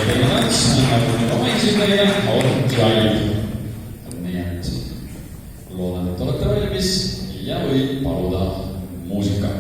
teine tants, nagu oma esindaja, on Drive. Nii et loodan, et olete valmis ja võib paluda muusika.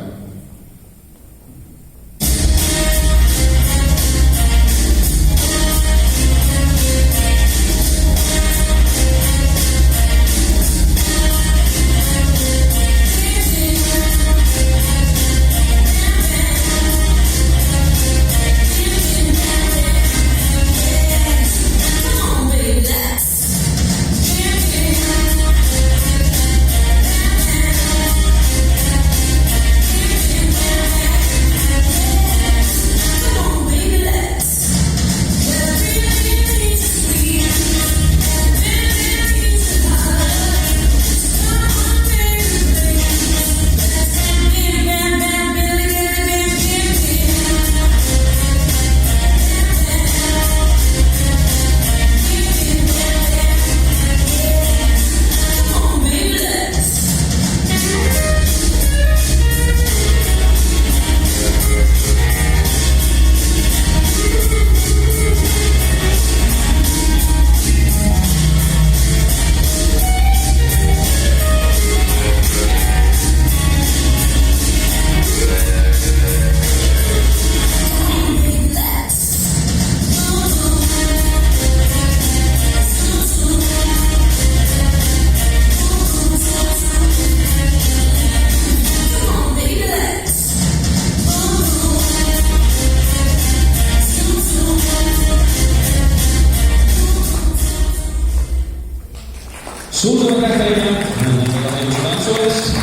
Suur tänu teile, nendega teile tantsuudest.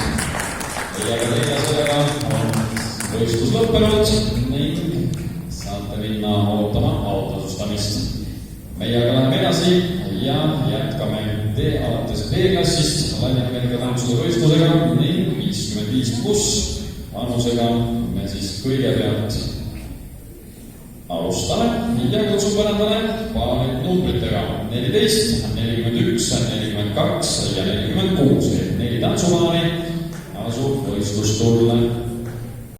Teiega teile sellega on võistlus lõppenud ning saate minna ootama autosustamist. Meiega läheme edasi ja jätkame alates B-klassist Ladina-Ameerika tantsude võistlusega ning 55+ vanusega me siis kõigepealt alustame ja kutsun põrandale paarid numbritega 14, 41, 42 ja 46. 4 tantsupaari asub võistlustulle